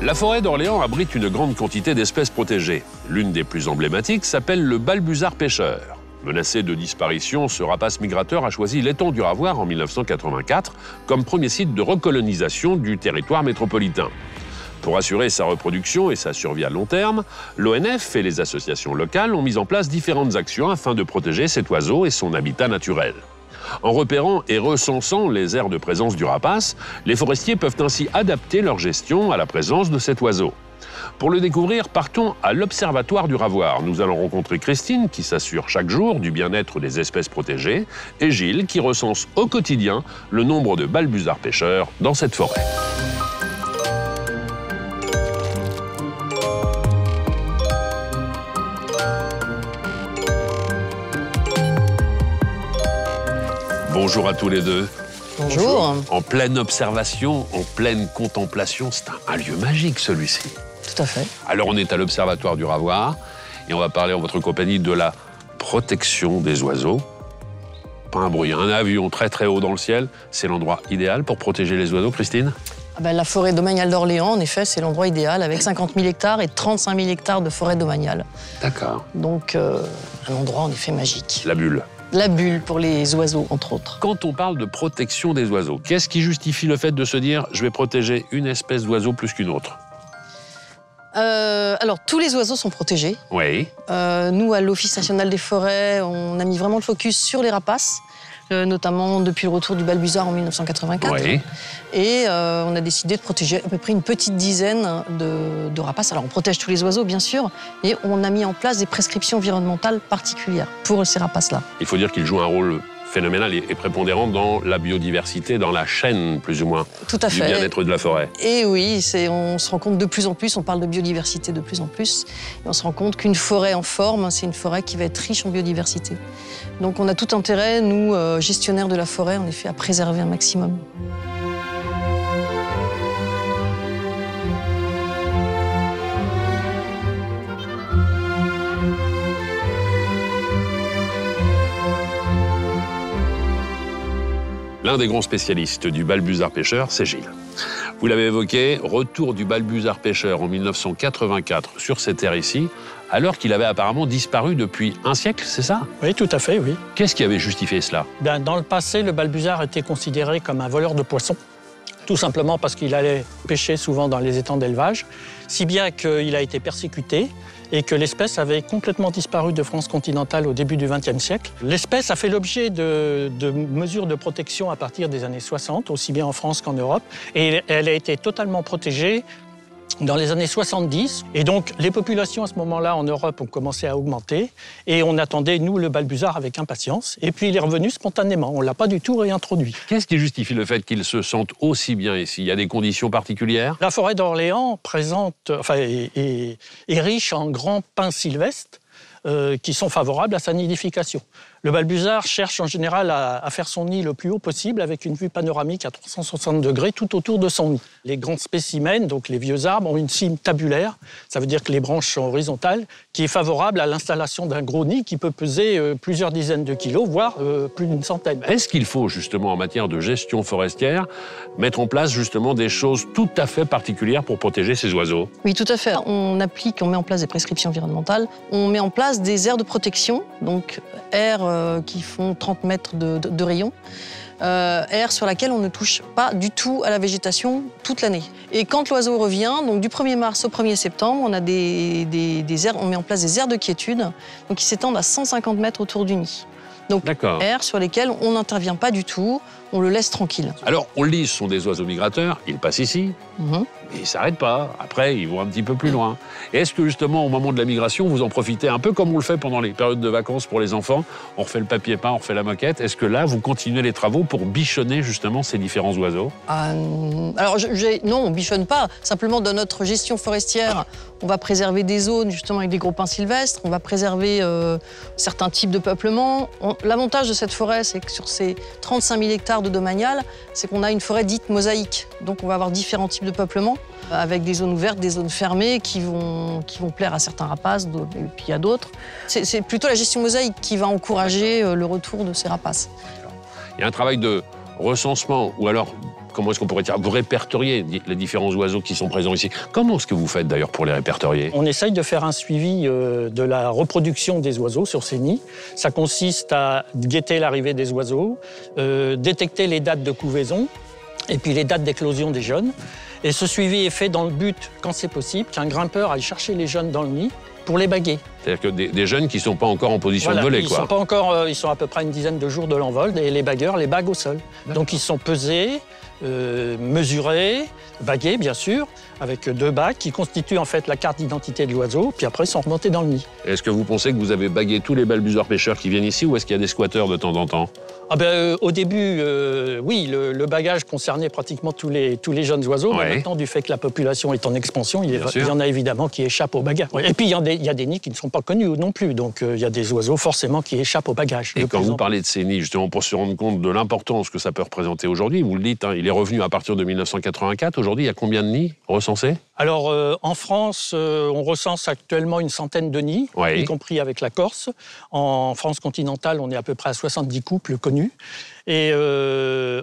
La forêt d'Orléans abrite une grande quantité d'espèces protégées. L'une des plus emblématiques s'appelle le balbuzard pêcheur. Menacé de disparition, ce rapace migrateur a choisi l'étang du Ravoir en 1984 comme premier site de recolonisation du territoire métropolitain. Pour assurer sa reproduction et sa survie à long terme, l'ONF et les associations locales ont mis en place différentes actions afin de protéger cet oiseau et son habitat naturel. En repérant et recensant les aires de présence du rapace, les forestiers peuvent ainsi adapter leur gestion à la présence de cet oiseau. Pour le découvrir, partons à l'Observatoire du Ravoir. Nous allons rencontrer Christine, qui s'assure chaque jour du bien-être des espèces protégées, et Gilles, qui recense au quotidien le nombre de balbuzards pêcheurs dans cette forêt. Bonjour à tous les deux. Bonjour. En pleine observation, en pleine contemplation, c'est un lieu magique celui-ci. Tout à fait. Alors on est à l'Observatoire du Ravoir et on va parler en votre compagnie de la protection des oiseaux. Pas un bruit, un avion très très haut dans le ciel, c'est l'endroit idéal pour protéger les oiseaux, Christine? La forêt domaniale d'Orléans, en effet, c'est l'endroit idéal avec 50 000 hectares et 35 000 hectares de forêt domaniale. D'accord. Donc un endroit en effet magique. La bulle. La bulle pour les oiseaux, entre autres. Quand on parle de protection des oiseaux, qu'est-ce qui justifie le fait de se dire « je vais protéger une espèce d'oiseau plus qu'une autre » ? Alors, tous les oiseaux sont protégés. Oui. Nous, à l'Office national des forêts, on a mis vraiment le focus sur les rapaces, notamment depuis le retour du balbuzard en 1984. Oui. Et on a décidé de protéger à peu près une petite dizaine de rapaces. Alors, on protège tous les oiseaux, bien sûr, et on a mis en place des prescriptions environnementales particulières pour ces rapaces-là. Il faut dire qu'ils jouent un rôle phénoménal et prépondérant dans la biodiversité, dans la chaîne, plus ou moins, tout à fait, du bien-être de la forêt. Et oui, on se rend compte de plus en plus, on parle de biodiversité de plus en plus, et on se rend compte qu'une forêt en forme, c'est une forêt qui va être riche en biodiversité. Donc on a tout intérêt, nous, gestionnaires de la forêt, en effet, à préserver un maximum. L'un des grands spécialistes du balbuzard pêcheur, c'est Gilles. Vous l'avez évoqué, retour du balbuzard pêcheur en 1984 sur ces terres ici, alors qu'il avait apparemment disparu depuis un siècle, c'est ça? Oui, tout à fait, oui. Qu'est-ce qui avait justifié cela? Dans le passé, le balbuzard était considéré comme un voleur de poissons, tout simplement parce qu'il allait pêcher souvent dans les étangs d'élevage, si bien qu'il a été persécuté et que l'espèce avait complètement disparu de France continentale au début du XXe siècle. L'espèce a fait l'objet de mesures de protection à partir des années 60, aussi bien en France qu'en Europe, et elle a été totalement protégée dans les années 70. Et donc, les populations à ce moment-là en Europe ont commencé à augmenter et on attendait, nous, le balbuzard avec impatience. Et puis, il est revenu spontanément. On ne l'a pas du tout réintroduit. Qu'est-ce qui justifie le fait qu'ils se sentent aussi bien ici? Il y a des conditions particulières? La forêt d'Orléans est riche en grands pins sylvestres qui sont favorables à sa nidification. Le balbuzard cherche en général à faire son nid le plus haut possible avec une vue panoramique à 360 degrés tout autour de son nid. Les grands spécimens, donc les vieux arbres, ont une cime tabulaire, ça veut dire que les branches sont horizontales, qui est favorable à l'installation d'un gros nid qui peut peser plusieurs dizaines de kilos, voire plus d'une centaine. Est-ce qu'il faut justement en matière de gestion forestière mettre en place justement des choses tout à fait particulières pour protéger ces oiseaux? Oui, tout à fait. On met en place des prescriptions environnementales, on met en place des aires de protection, donc aires qui font 30 mètres de rayon, aires sur laquelle on ne touche pas du tout à la végétation toute l'année. Et quand l'oiseau revient, donc du 1er mars au 1er septembre, on a des aires, on met en place des aires de quiétude, donc qui s'étendent à 150 mètres autour du nid. Donc, aires sur lesquelles on n'intervient pas du tout, on le laisse tranquille. Alors, on le dit, ce sont des oiseaux migrateurs, ils passent ici, mais ils ne s'arrêtent pas. Après, ils vont un petit peu plus loin. Et est-ce que justement, au moment de la migration, vous en profitez un peu comme on le fait pendant les périodes de vacances pour les enfants? On refait le papier peint, on refait la moquette. Est-ce que là, vous continuez les travaux pour bichonner justement ces différents oiseaux? Alors, non, on ne bichonne pas. Simplement, dans notre gestion forestière, on va préserver des zones justement avec des gros pins sylvestres, on va préserver certains types de peuplements. L'avantage de cette forêt, c'est que sur ces 35 000 hectares de domanial, c'est qu'on a une forêt dite mosaïque. Donc on va avoir différents types de peuplements, avec des zones ouvertes, des zones fermées qui vont plaire à certains rapaces, et puis à d'autres. C'est plutôt la gestion mosaïque qui va encourager le retour de ces rapaces. Il y a un travail de recensement ou alors comment est-ce qu'on pourrait dire, vous répertoriez les différents oiseaux qui sont présents ici. Comment est-ce que vous faites d'ailleurs pour les répertorier? On essaye de faire un suivi de la reproduction des oiseaux sur ces nids. Ça consiste à guetter l'arrivée des oiseaux, détecter les dates de couvaison et puis les dates d'éclosion des jeunes. Et ce suivi est fait dans le but, quand c'est possible, qu'un grimpeur aille chercher les jeunes dans le nid pour les baguer. C'est-à-dire que des jeunes qui ne sont pas encore en position de voler, Ils sont pas encore, ils sont à peu près une dizaine de jours de l'envol et les bagueurs les baguent au sol. Donc ils sont pesés, mesurés, bagués bien sûr, avec 2 bagues qui constituent en fait la carte d'identité de l'oiseau, puis après ils sont remontés dans le nid. Est-ce que vous pensez que vous avez bagué tous les balbuzards pêcheurs qui viennent ici ou est-ce qu'il y a des squatteurs de temps en temps? Au début, oui, le bagage concernait pratiquement tous les jeunes oiseaux, mais maintenant, du fait que la population est en expansion, il y en a évidemment qui échappent au bagage. Et puis, il y a des nids qui ne sont pas connus non plus, donc il y a des oiseaux forcément qui échappent au bagage. Et quand vous parlez de ces nids, justement, pour se rendre compte de l'importance que ça peut représenter aujourd'hui, vous le dites, hein, il est revenu à partir de 1984. Aujourd'hui, il y a combien de nids recensés? Alors, en France, on recense actuellement une centaine de nids, y compris avec la Corse. En France continentale, on est à peu près à 70 couples connus. Et dans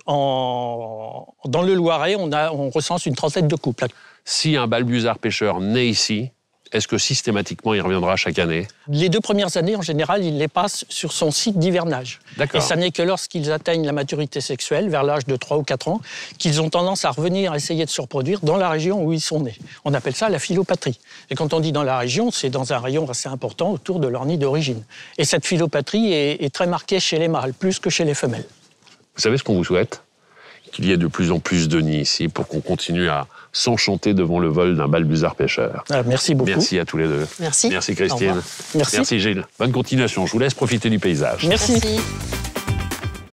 le Loiret, on recense une trentaine de couples. Si un balbuzard pêcheur naît ici, est-ce que systématiquement il reviendra chaque année? Les 2 premières années, en général, il les passe sur son site d'hivernage. Et ça n'est que lorsqu'ils atteignent la maturité sexuelle, vers l'âge de 3 ou 4 ans, qu'ils ont tendance à revenir essayer de se reproduire dans la région où ils sont nés. On appelle ça la philopatrie. Et quand on dit dans la région, c'est dans un rayon assez important autour de leur nid d'origine. Et cette philopatrie est très marquée chez les mâles, plus que chez les femelles. Vous savez ce qu'on vous souhaite? Qu'il y ait de plus en plus de nids ici pour qu'on continue à s'enchanter devant le vol d'un balbuzard pêcheur. Merci beaucoup. Merci à tous les deux. Merci. Merci Christine. Merci. Merci Gilles. Bonne continuation. Je vous laisse profiter du paysage. Merci. Merci.